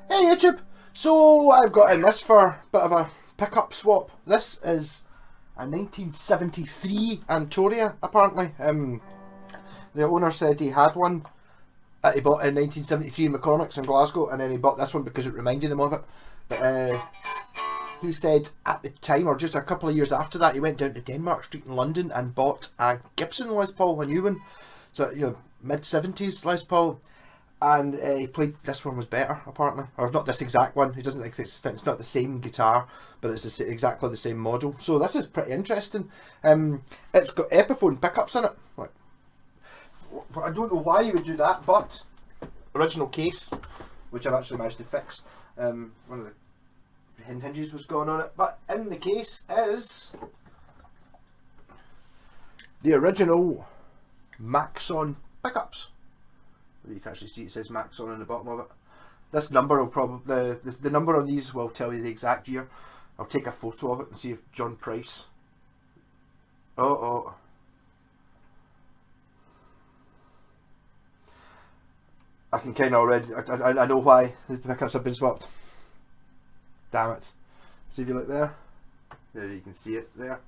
Hey YouTube! So I've got in this for a bit of a pickup swap. This is a 1973 Antoria apparently. The owner said he had one that he bought in 1973 in Mechanics in Glasgow, and then he bought this one because it reminded him of it. But he said at the time, or just a couple of years after that, he went down to Denmark Street in London and bought a Gibson Les Paul, a new one. So, you know, mid-70s Les Paul. And he played, this one was better apparently, or not this exact one. He doesn't think it's not the same guitar, but it's exactly the same model. So this is pretty interesting. It's got Epiphone pickups in it. Right. I don't know why you would do that, but original case, which I've actually managed to fix. One of the hinges was going on it, but in the case is the original Maxon pickups. You can actually see it says Maxon on the bottom of it. This number will probably, the number on these will tell you the exact year. I'll take a photo of it and see if John Price. Oh. I can kind of already, I know why the pickups have been swapped. Damn it. See if you look there. There you can see it there.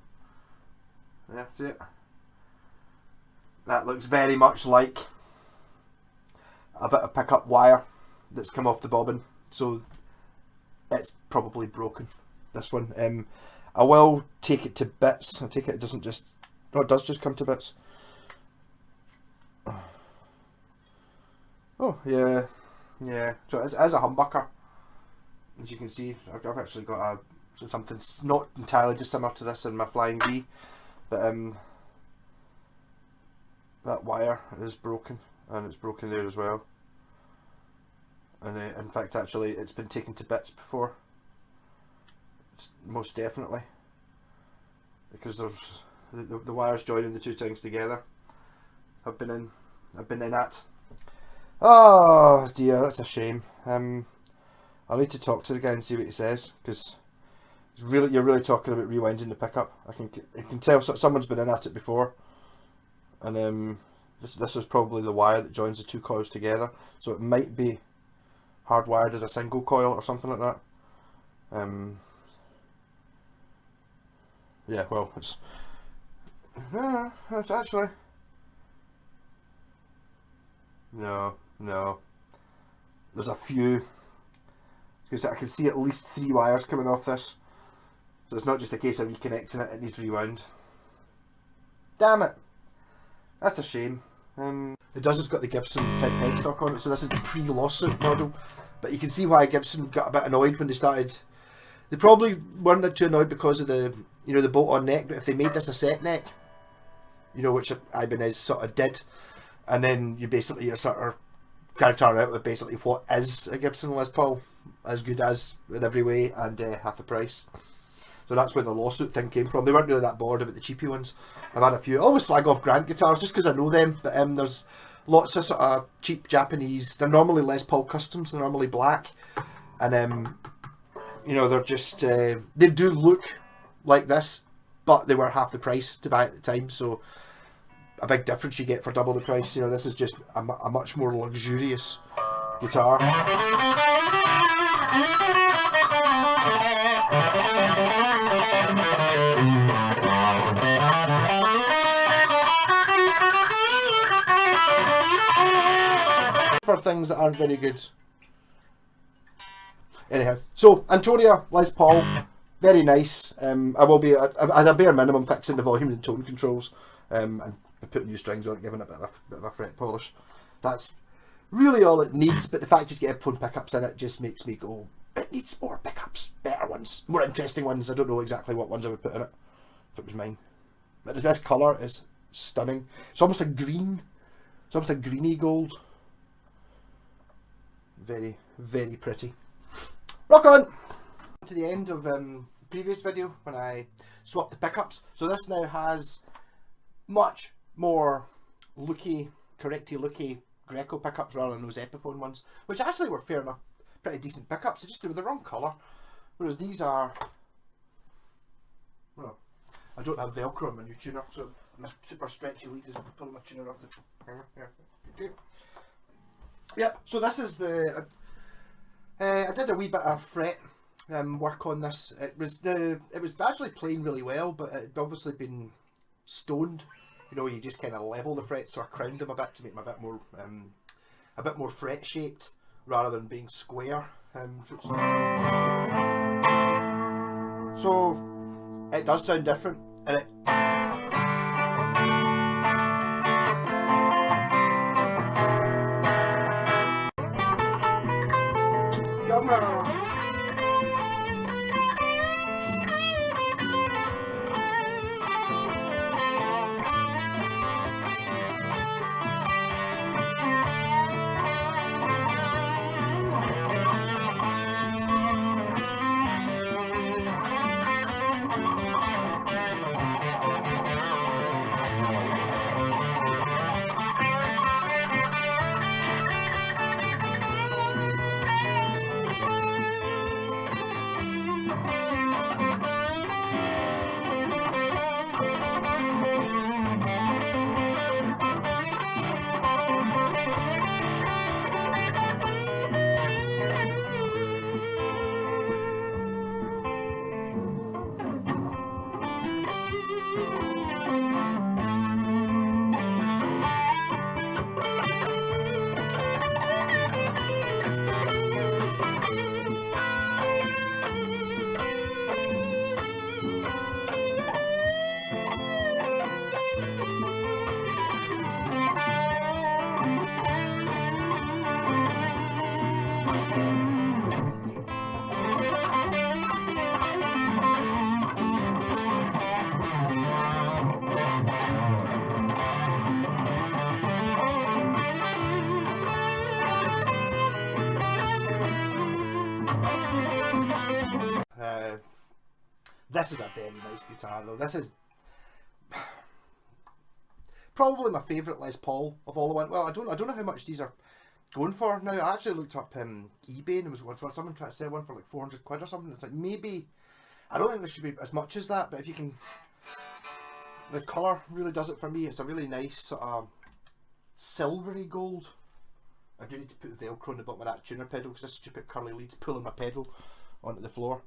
There, see it? That looks very much like a bit of pickup wire that's come off the bobbin, so it's probably broken, this one. I will take it to bits. I take it doesn't just, no, it does just come to bits. Oh yeah, so it's as a humbucker, as you can see. I've actually got something not entirely dissimilar to this in my Flying V, but that wire is broken, and it's broken there as well. And in fact, actually, it's been taken to bits before. It's most definitely, because there's the wires joining the two things together. I've been in that. Oh dear, that's a shame. I'll need to talk to the guy and see what he says, because you're really talking about rewinding the pickup. I can tell someone's been in at it before, and this is probably the wire that joins the two coils together, so it might be hardwired as a single coil or something like that. Yeah, well, it's actually no. There's a few, because I can see at least 3 wires coming off this, so it's not just a case of reconnecting it. It needs rewound. Damn it, that's a shame. It does, it's got the Gibson type headstock on it, so this is the pre-lawsuit model. But you can see why Gibson got a bit annoyed when they started. They probably weren't too annoyed because of the, you know, the bolt-on neck, but if they made this a set neck, you know, which Ibanez sort of did, and then you basically sort of kind of turn out with basically what is a Gibson Les Paul, as good as in every way, and half the price. So that's where the lawsuit thing came from. They weren't really that bored about the cheapy ones. I've had a few. I always slag off Grant guitars just because I know them, but there's lots of sort of cheap Japanese. They're normally Les Paul customs. They're normally black, and you know, they're just they do look like this, but they were half the price to buy at the time. So a big difference you get for double the price. You know, this is just a much more luxurious guitar. For things that aren't very good. Anyhow, so Antoria Les Paul, very nice. I will be at a bare minimum fixing the volume and tone controls, and putting new strings on it, giving it a bit of a fret polish. That's really all it needs. But the fact just get Epiphone pickups in it just makes me go, it needs more pickups, better ones, more interesting ones. I don't know exactly what ones I would put in it if it was mine. But this colour is stunning. It's almost a green. It's almost a greeny gold. Very, very pretty. Rock on! To the end of the previous video when I swapped the pickups. So this now has much more looky, correcty looky Greco pickups rather than those Epiphone ones, which actually were fair enough, pretty decent pickups. They just were the wrong colour. Whereas these are, well, I don't have Velcro on my new tuner, so my super stretchy leads is pulling my tuner off the hanger. Yeah. Yep, so this is the I did a wee bit of fret work on this. It was actually playing really well, but it had obviously been stoned. You know, you just kind of level the frets, so I crowned them a bit to make them a bit more fret shaped rather than being square. So it does sound different, and it. This is a very nice guitar though. This is probably my favourite Les Paul of all the ones. Well, I don't know how much these are going for now. I actually looked up eBay, and there was someone trying to sell one for like 400 quid or something. It's like, maybe, I don't think there should be as much as that, but if you can, the colour really does it for me. It's a really nice sort of silvery gold. I do need to put Velcro on the bottom of that tuner pedal because this stupid curly lead's pulling my pedal onto the floor.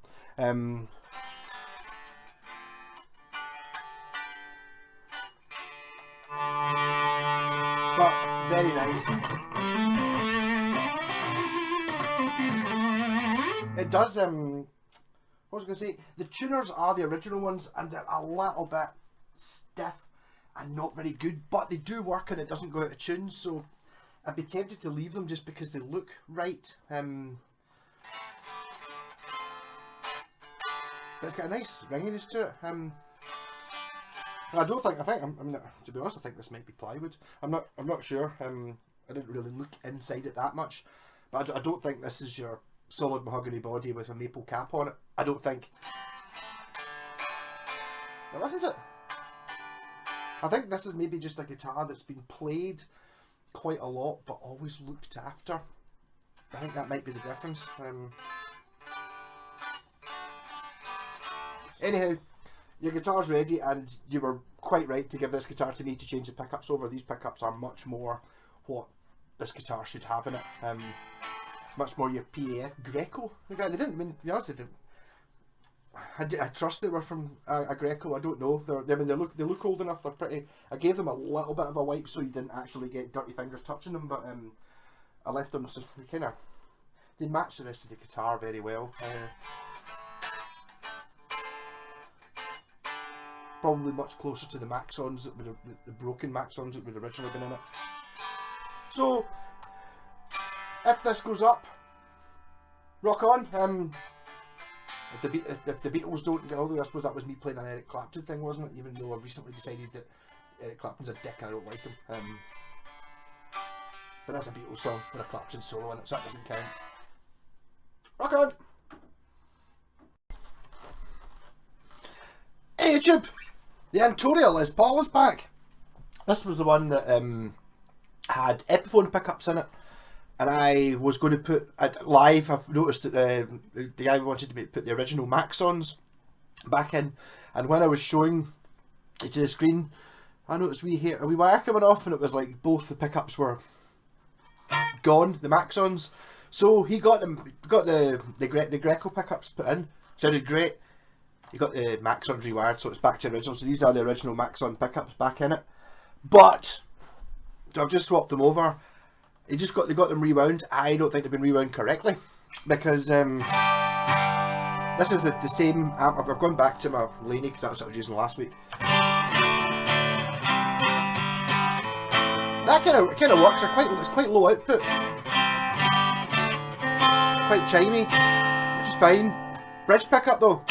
But very nice. It does, what was I going to say? The tuners are the original ones, and they're a little bit stiff and not very good, but they do work and it doesn't go out of tune, so I'd be tempted to leave them just because they look right. But it's got a nice ringiness to it. I mean, to be honest, I think this might be plywood. I'm not sure. I didn't really look inside it that much, but I don't think this is your solid mahogany body with a maple cap on it. I don't think. Well, isn't it? I think this is maybe just a guitar that's been played quite a lot, but always looked after. I think that might be the difference. Anyhow, your guitar's ready, and you were quite right to give this guitar to me to change the pickups over. These pickups are much more what this guitar should have in it. Much more your PAF Greco. They didn't, I mean, to be honest, they didn't. I trust they were from a Greco. I don't know. They look old enough. They're pretty. I gave them a little bit of a wipe so you didn't actually get dirty fingers touching them, but I left them so they match the rest of the guitar very well. Probably much closer to the Maxons that would have, the broken Maxons that would have originally been in it. So, if this goes up, rock on. If the Beatles don't get, although I suppose that was me playing an Eric Clapton thing, wasn't it? Even though I recently decided that Eric Clapton's a dick and I don't like him. But that's a Beatles song with a Clapton solo in it, so that doesn't count. Rock on! Hey YouTube! The Antoria Les Paul is back. This was the one that had Epiphone pickups in it, and I was going to put it live. I've noticed that the guy wanted to put the original Maxons back in, and when I was showing it to the screen, I noticed we wire coming off, and it was like both the pickups were gone, the Maxons, So he got the Greco pickups put in. Sounded great. He got the Maxons rewired, so it's back to original. So these are the original Maxon pickups back in it. But I've just swapped them over. They got them rewound. I don't think they've been rewound correctly, because this is the same amp. I've gone back to my Laney because that's what I was using last week. That kind of works. It's quite low output, quite chimey, which is fine. Bridge pickup though.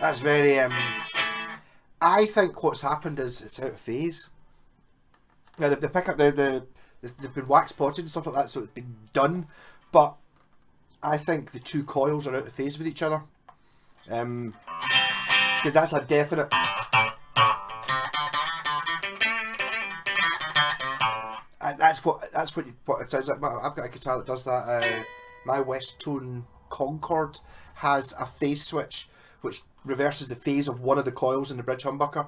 That's very. I think what's happened is it's out of phase. Now the pickup, they've been wax potted and stuff like that, so it's been done. But I think the two coils are out of phase with each other. Because that's a definite. That's what it sounds like. I've got a guitar that does that. My Westone Concord has a phase switch which reverses the phase of one of the coils in the bridge humbucker.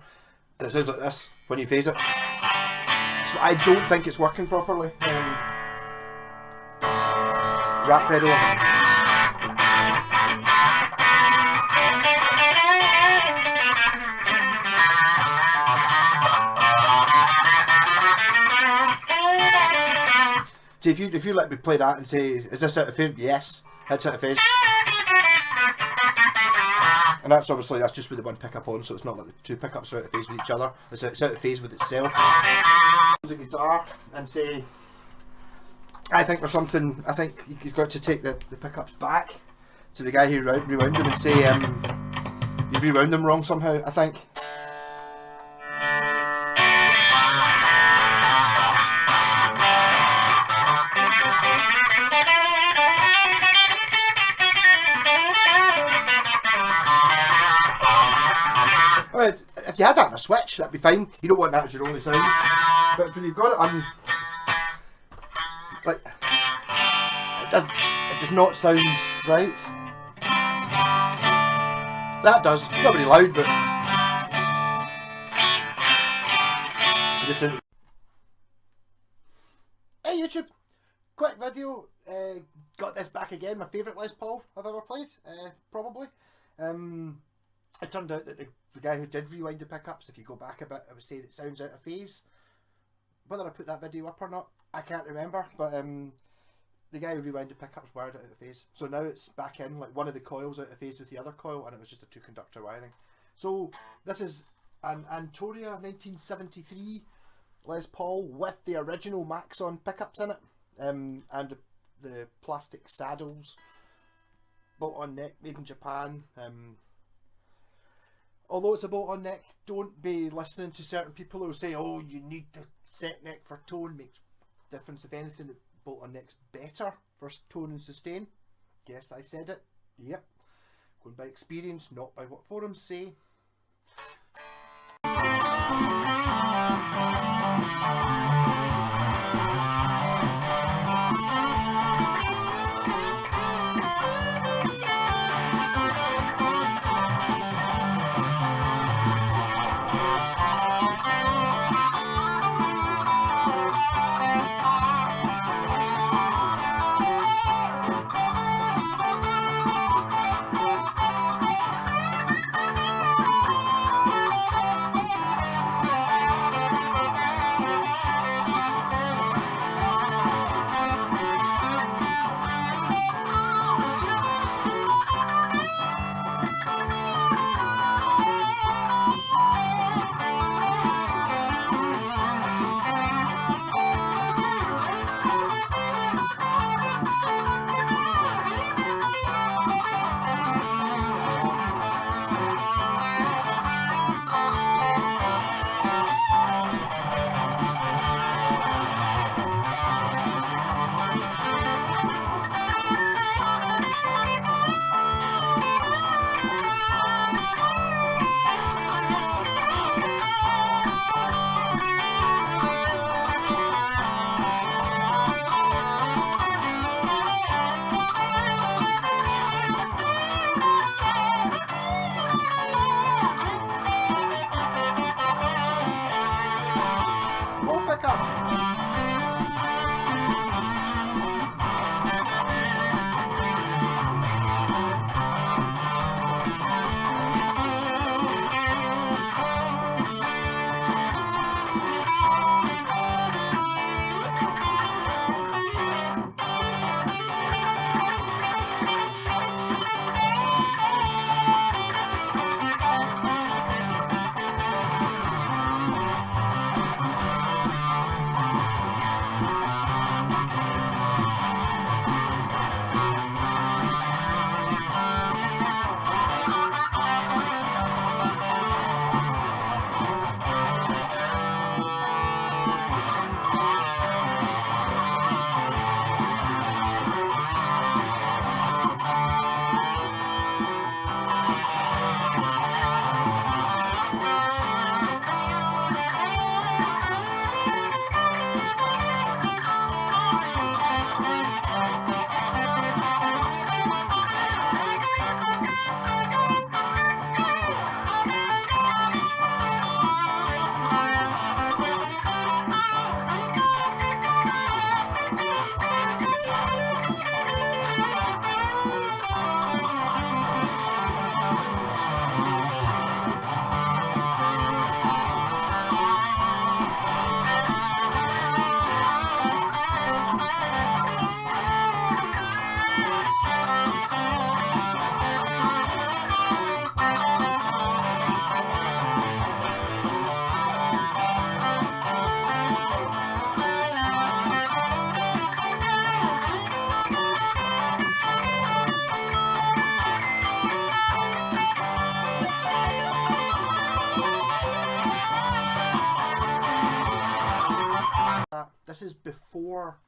And it sounds like this when you phase it. So I don't think it's working properly. Rat pedal. See, if you let me play that and say, is this out of phase? Yes, it's out of phase. And that's just with the one pickup on, so it's not like the two pickups are out of phase with each other. It's out of phase with itself. Use a guitar and say, I think there's something. I think he's got to take the pickups back to the guy who rewound them and say, you've rewound them wrong somehow. I think. If you had that in a switch, that'd be fine. You don't want that as your only sound. But when you've got it on, like, it does not sound right. That does. It's not very loud, but just didn't. Hey YouTube, quick video. Got this back again. My favourite Les Paul I've ever played, probably. It turned out that the guy who did rewind the pickups, if you go back a bit, I was saying it sounds out of phase. Whether I put that video up or not, I can't remember. But the guy who rewound the pickups wired it out of phase. So now it's back in, like one of the coils out of phase with the other coil, and it was just a 2-conductor wiring. So this is an Antoria 1973 Les Paul with the original Maxon pickups in it, and the plastic saddles, bolt-on neck, made in Japan. Although it's a bolt-on neck, don't be listening to certain people who say, oh, you need the set neck for tone, makes difference. If anything, the bolt-on neck's better for tone and sustain. Yes, I said it. Yep. Going by experience, not by what forums say. this is before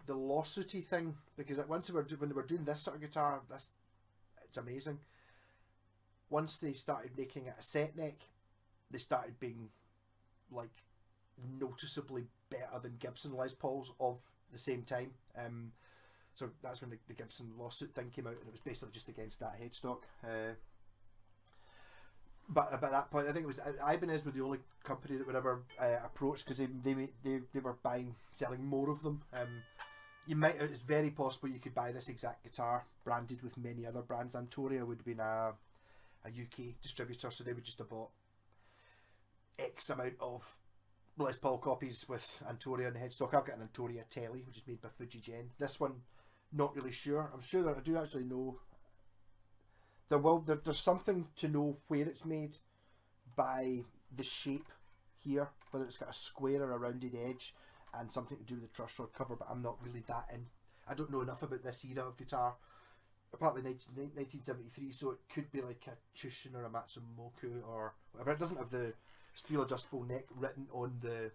the lawsuity thing, because once when they were doing this sort of guitar, it's amazing. Once they started making it a set neck, they started being like noticeably better than Gibson Les Pauls of the same time. So that's when the Gibson lawsuit thing came out, and it was basically just against that headstock. But by that point, I think it was Ibanez were the only company that would ever approach, because they were selling more of them. It's very possible you could buy this exact guitar branded with many other brands. Antoria would have been a UK distributor, so they would just have bought X amount of Les Paul copies with Antoria on the headstock. I've got an Antoria Telly, which is made by Fujigen. This one, not really sure. I'm sure that I do actually know. There's something to know where it's made by the shape here, whether it's got a square or a rounded edge, and something to do with the truss rod cover, but I'm not really that in. I don't know enough about this era of guitar. Apparently 1973, so it could be like a Chushin or a Madmalko or whatever. It doesn't have the steel adjustable neck written on the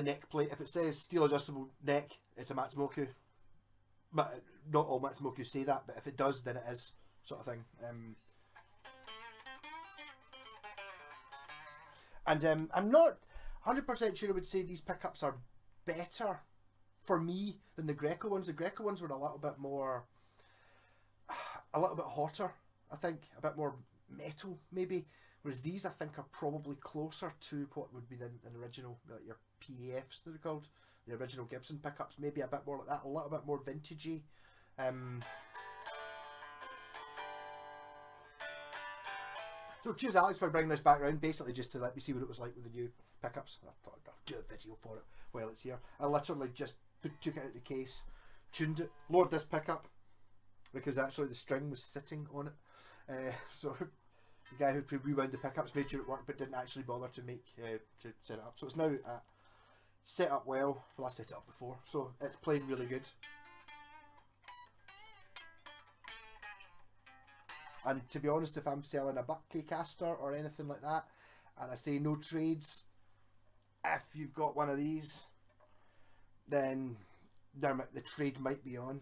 neck plate. If it says steel adjustable neck, it's a Madmalko. But not all Madmalko say that, but if it does, then it is, sort of thing. I'm not 100% sure I would say these pickups are better for me than the Greco ones. The Greco ones were a little bit hotter, I think, a bit more metal maybe, whereas these I think are probably closer to what would be an original, like your PAFs they're called, the original Gibson pickups, maybe a bit more like that, a little bit more vintagey. So cheers Alex for bringing this back around, basically just to let me see what it was like with the new pickups. I thought I'll do a video for it while it's here. I literally just took it out of the case, tuned it, lowered this pickup because actually the string was sitting on it. So the guy who rewound the pickups made sure it worked, but didn't actually bother to to set it up. So it's now set up well. Well, I set it up before, so it's playing really good. And to be honest, if I'm selling a Buckley caster or anything like that, and I say no trades, if you've got one of these, then the trade might be on.